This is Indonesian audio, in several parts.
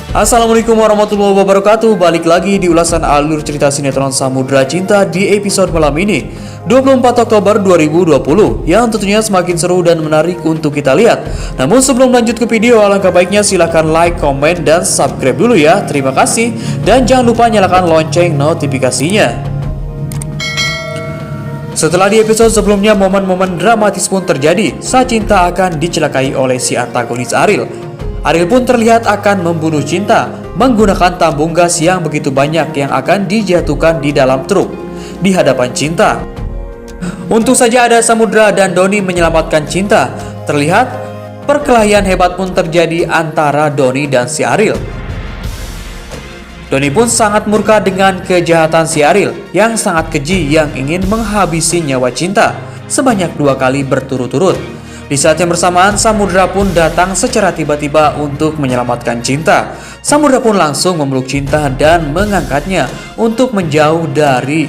Assalamualaikum warahmatullahi wabarakatuh. Balik lagi di ulasan alur cerita sinetron Samudra Cinta di episode malam ini 24 Oktober 2020 yang tentunya semakin seru dan menarik untuk kita lihat. Namun sebelum lanjut ke video, alangkah baiknya silahkan like, komen, dan subscribe dulu ya. Terima kasih. Dan jangan lupa nyalakan lonceng notifikasinya. Setelah di episode sebelumnya, momen-momen dramatis pun terjadi saat Cinta akan dicelakai oleh si antagonis Ariel. Ariel pun terlihat akan membunuh Cinta menggunakan tabung gas yang begitu banyak yang akan dijatuhkan di dalam truk di hadapan Cinta. Untung saja ada Samudra dan Doni menyelamatkan Cinta. Terlihat perkelahian hebat pun terjadi antara Doni dan si Ariel. Doni pun sangat murka dengan kejahatan si Ariel yang sangat keji yang ingin menghabisi nyawa Cinta sebanyak 2 kali berturut-turut. Di saat yang bersamaan, Samudra pun datang secara tiba-tiba untuk menyelamatkan Cinta. Samudra pun langsung memeluk Cinta dan mengangkatnya untuk menjauh dari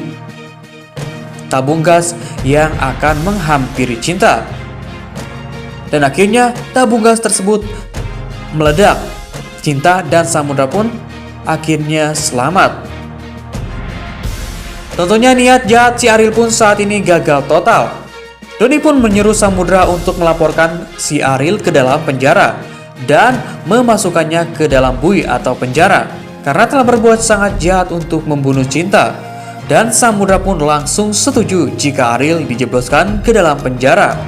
tabung gas yang akan menghampiri Cinta. Dan akhirnya tabung gas tersebut meledak. Cinta dan Samudra pun akhirnya selamat. Tentunya niat jahat si Ariel pun saat ini gagal total. Doni pun menyuruh Samudra untuk melaporkan si Ariel ke dalam penjara dan memasukkannya ke dalam bui atau penjara karena telah berbuat sangat jahat untuk membunuh Cinta. Dan Samudra pun langsung setuju jika Ariel dijebloskan ke dalam penjara.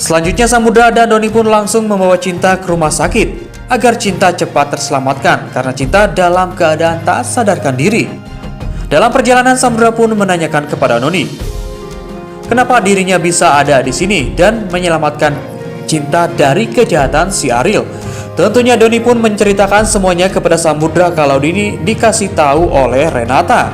Selanjutnya Samudra dan Doni pun langsung membawa Cinta ke rumah sakit agar Cinta cepat terselamatkan karena Cinta dalam keadaan tak sadarkan diri. Dalam perjalanan, Samudra pun menanyakan kepada Doni kenapa dirinya bisa ada di sini dan menyelamatkan Cinta dari kejahatan si Ariel. Tentunya Doni pun menceritakan semuanya kepada Samudra kalau ini dikasih tahu oleh Renata.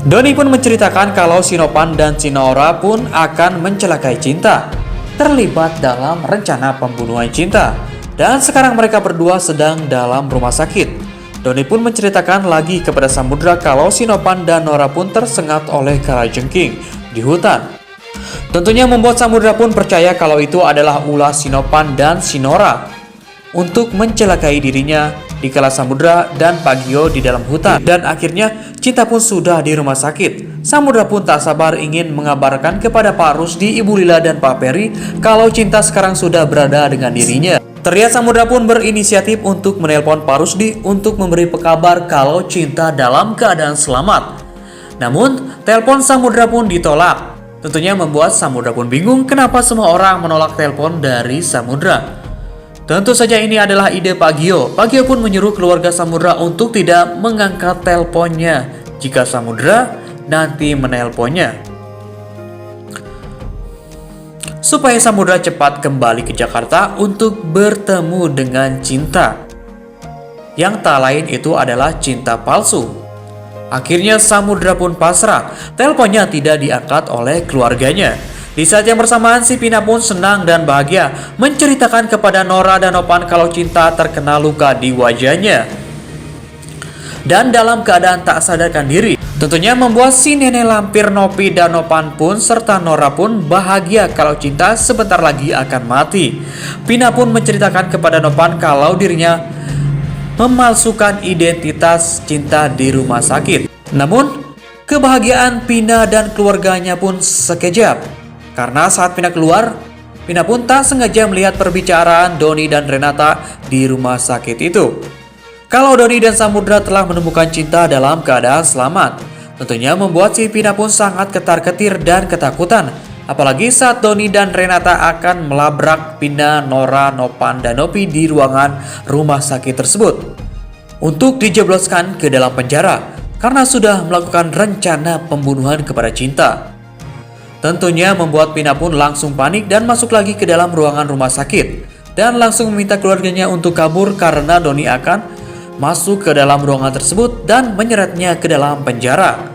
Doni pun menceritakan kalau Sinopan dan Sinora pun akan mencelakai Cinta, terlibat dalam rencana pembunuhan Cinta, dan sekarang mereka berdua sedang dalam rumah sakit. Doni pun menceritakan lagi kepada Samudra kalau Sinopan dan Nora pun tersengat oleh kalajengking di hutan. Tentunya membuat Samudra pun percaya kalau itu adalah ulah Sinopan dan Sinora untuk mencelakai dirinya di kala Samudra dan Pagio di dalam hutan. Dan akhirnya Cinta pun sudah di rumah sakit. Samudra pun tak sabar ingin mengabarkan kepada Pak Rusdi, Ibu Lila, dan Pak Peri kalau Cinta sekarang sudah berada dengan dirinya. Terlihat Samudra pun berinisiatif untuk menelpon Pak Rusdi untuk memberi kabar kalau Cinta dalam keadaan selamat. Namun, telepon Samudra pun ditolak. Tentunya membuat Samudra pun bingung kenapa semua orang menolak telepon dari Samudra. Tentu saja ini adalah ide Pak Gio. Pak Gio pun menyuruh keluarga Samudra untuk tidak mengangkat teleponnya jika Samudra nanti menelponnya, supaya Samudra cepat kembali ke Jakarta untuk bertemu dengan Cinta, yang tak lain itu adalah Cinta palsu. Akhirnya Samudra pun pasrah, teleponnya tidak diangkat oleh keluarganya. Di saat yang bersamaan, si Pina pun senang dan bahagia menceritakan kepada Nora dan Nopan kalau Cinta terkena luka di wajahnya dan dalam keadaan tak sadarkan diri. Tentunya membuat si nenek lampir Nopi dan Nopan pun serta Nora pun bahagia kalau Cinta sebentar lagi akan mati. Pina pun menceritakan kepada Nopan kalau dirinya memalsukan identitas Cinta di rumah sakit. Namun kebahagiaan Pina dan keluarganya pun sekejap karena saat Pina keluar, Pina pun tak sengaja melihat perbicaraan Doni dan Renata di rumah sakit itu. Kalau Doni dan Samudra telah menemukan Cinta dalam keadaan selamat, tentunya membuat si Pina pun sangat ketar-ketir dan ketakutan. Apalagi saat Doni dan Renata akan melabrak Pina, Nora, Nopan, dan Nopi di ruangan rumah sakit tersebut untuk dijebloskan ke dalam penjara karena sudah melakukan rencana pembunuhan kepada Cinta. Tentunya membuat Pina pun langsung panik dan masuk lagi ke dalam ruangan rumah sakit dan langsung meminta keluarganya untuk kabur karena Doni akan masuk ke dalam ruangan tersebut dan menyeretnya ke dalam penjara.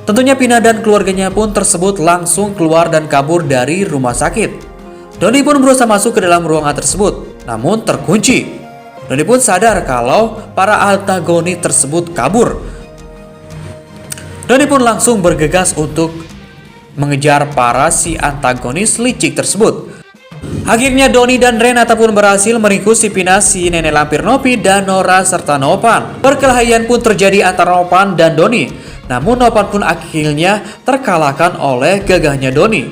Tentunya Pina dan keluarganya pun tersebut langsung keluar dan kabur dari rumah sakit. Doni pun berusaha masuk ke dalam ruangan tersebut, namun terkunci. Doni pun sadar kalau para antagonis tersebut kabur. Doni pun langsung bergegas untuk mengejar para si antagonis licik tersebut. Akhirnya Doni dan Renata pun berhasil meringkus Pina, si nenek lampir Nopi, dan Nora serta Nopan. Perkelahian pun terjadi antara Nopan dan Doni. Namun Nopan pun akhirnya terkalahkan oleh gagahnya Doni.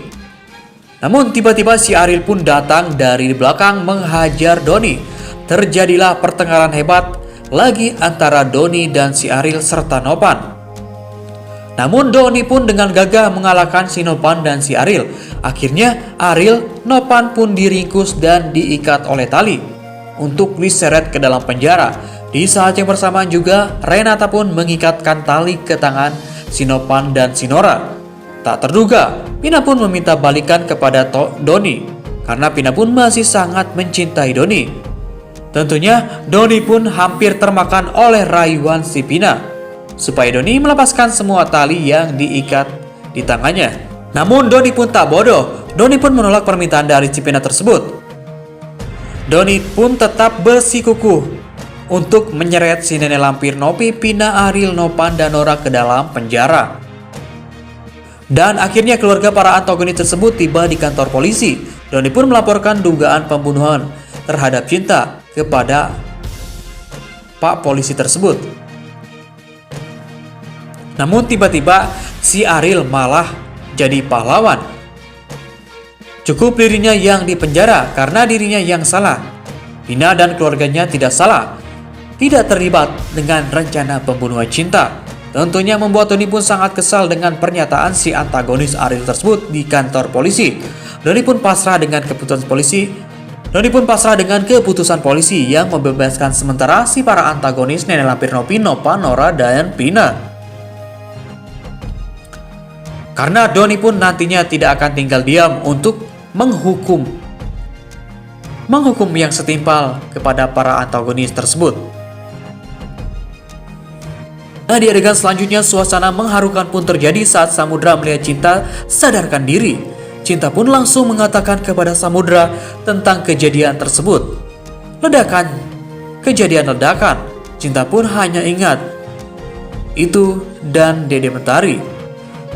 Namun tiba-tiba si Ariel pun datang dari belakang menghajar Doni. Terjadilah pertengkaran hebat lagi antara Doni dan si Ariel serta Nopan. Namun Doni pun dengan gagah mengalahkan si Nopan dan si Ariel. Akhirnya Ariel, Nopan pun diringkus dan diikat oleh tali untuk diseret ke dalam penjara. Di saat yang bersamaan juga Renata pun mengikatkan tali ke tangan si Nopan dan si Nora. Tak terduga, Pina pun meminta balikan kepada Doni karena Pina pun masih sangat mencintai Doni. Tentunya Doni pun hampir termakan oleh rayuan si Pina supaya Doni melepaskan semua tali yang diikat di tangannya. Namun Doni pun tak bodoh. Doni pun menolak permintaan dari si Pina tersebut. Doni pun tetap bersikukuh untuk menyeret si nenek lampir Nopi, Pina, Ariel, Nopan, dan Nora ke dalam penjara. Dan akhirnya keluarga para antagonis tersebut tiba di kantor polisi. Doni pun melaporkan dugaan pembunuhan terhadap Cinta kepada Pak polisi tersebut. Namun tiba-tiba si Ariel malah jadi pahlawan. Cukup dirinya yang dipenjara karena dirinya yang salah. Pina dan keluarganya tidak salah, tidak terlibat dengan rencana pembunuhan Cinta. Tentunya membuat Doni pun sangat kesal dengan pernyataan si antagonis Ariel tersebut di kantor polisi. Doni pun pasrah dengan keputusan polisi yang membebaskan sementara si para antagonis nenek lampir Nopi, Nopan, Nora, dan Pina. Karena Doni pun nantinya tidak akan tinggal diam untuk menghukum yang setimpal kepada para antagonis tersebut. Nah, di adegan selanjutnya suasana mengharukan pun terjadi saat Samudra melihat Cinta sadarkan diri. Cinta pun langsung mengatakan kepada Samudra tentang kejadian tersebut. Kejadian ledakan. Cinta pun hanya ingat itu dan Dede Mentari.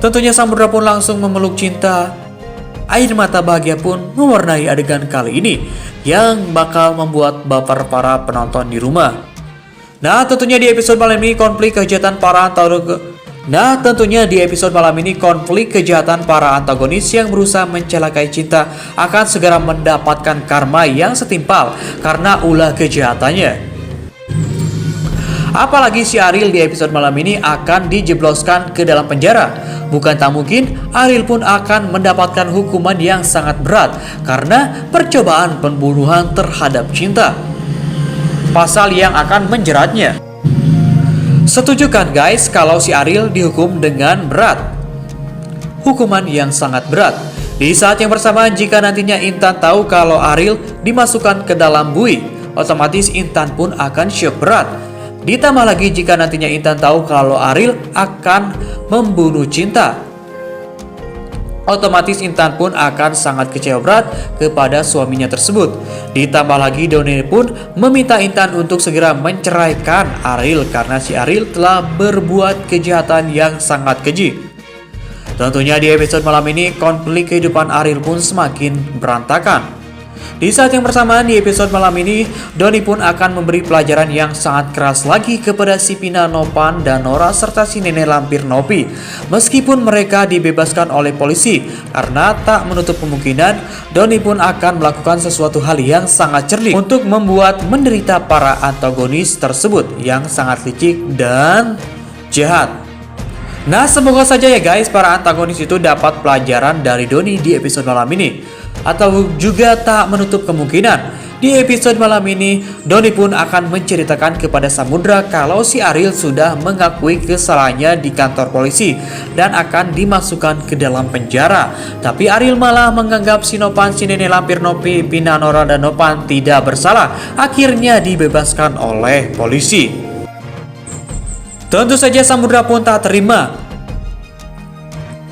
Tentunya Samudra pun langsung memeluk Cinta. Air mata bahagia pun mewarnai adegan kali ini yang bakal membuat baper para penonton di rumah. Nah, tentunya di episode malam ini konflik kejahatan para antagonis yang berusaha mencelakai Cinta akan segera mendapatkan karma yang setimpal karena ulah kejahatannya. Apalagi si Ariel di episode malam ini akan dijebloskan ke dalam penjara. Bukan tak mungkin Ariel pun akan mendapatkan hukuman yang sangat berat karena percobaan pembunuhan terhadap Cinta. Pasal yang akan menjeratnya. Setuju kan guys kalau si Ariel dihukum dengan berat? Hukuman yang sangat berat. Di saat yang bersamaan jika nantinya Intan tahu kalau Ariel dimasukkan ke dalam bui, otomatis Intan pun akan syok berat. Ditambah lagi jika nantinya Intan tahu kalau Ariel akan membunuh Cinta, otomatis Intan pun akan sangat kecewa berat kepada suaminya tersebut. Ditambah lagi Doni pun meminta Intan untuk segera menceraikan Ariel karena si Ariel telah berbuat kejahatan yang sangat keji. Tentunya di episode malam ini konflik kehidupan Ariel pun semakin berantakan. Di saat yang bersamaan di episode malam ini, Doni pun akan memberi pelajaran yang sangat keras lagi kepada si Pina, Nopan, dan Nora serta si nenek lampir Nopi. Meskipun mereka dibebaskan oleh polisi, karena tak menutup kemungkinan Doni pun akan melakukan sesuatu hal yang sangat cerdik untuk membuat menderita para antagonis tersebut yang sangat licik dan jahat. Nah, semoga saja ya guys para antagonis itu dapat pelajaran dari Doni di episode malam ini. Atau juga tak menutup kemungkinan di episode malam ini Doni pun akan menceritakan kepada Samudra kalau si Ariel sudah mengakui kesalahannya di kantor polisi dan akan dimasukkan ke dalam penjara. Tapi Ariel malah menganggap si Nopan, si nenek lampir Nopi, Pina, Nora, dan Nopan tidak bersalah. Akhirnya dibebaskan oleh polisi. Tentu saja Samudra pun tak terima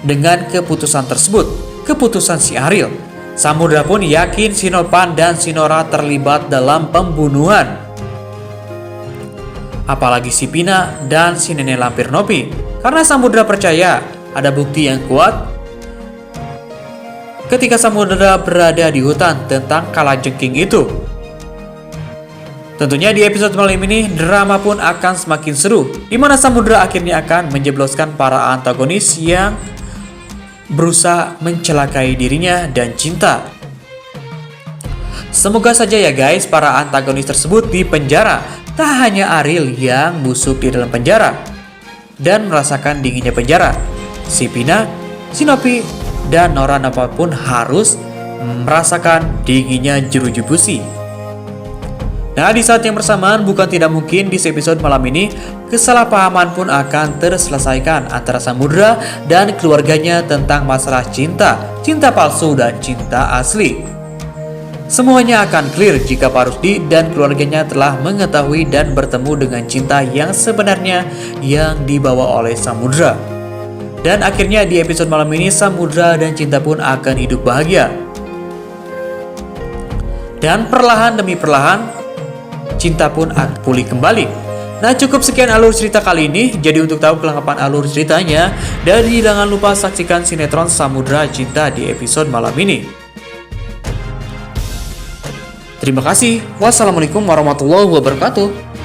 dengan keputusan tersebut, keputusan si Ariel. Samudra pun yakin si Nopan dan si Nora terlibat dalam pembunuhan. Apalagi si Pina dan si nenek lampir Nopi. Karena Samudra percaya ada bukti yang kuat ketika Samudra berada di hutan tentang kalajengking itu. Tentunya di episode malam ini drama pun akan semakin seru, di mana Samudra akhirnya akan menjebloskan para antagonis yang berusaha mencelakai dirinya dan Cinta. Semoga saja ya guys, para antagonis tersebut di penjara. Tak hanya Ariel yang busuk di dalam penjara dan merasakan dinginnya penjara, si Pina, si Nopi, dan Nora pun harus merasakan dinginnya jeruji besi. Nah, di saat yang bersamaan, bukan tidak mungkin di episode malam ini kesalahpahaman pun akan terselesaikan antara Samudra dan keluarganya tentang masalah cinta, cinta palsu dan cinta asli. Semuanya akan clear jika Pak Rusdi dan keluarganya telah mengetahui dan bertemu dengan cinta yang sebenarnya yang dibawa oleh Samudra. Dan akhirnya di episode malam ini Samudra dan Cinta pun akan hidup bahagia. Dan perlahan demi perlahan Cinta pun akan pulih kembali. Nah, cukup sekian alur cerita kali ini. Jadi untuk tahu kelengkapan alur ceritanya, dari jangan lupa saksikan sinetron Samudra Cinta di episode malam ini. Terima kasih. Wassalamualaikum warahmatullahi wabarakatuh.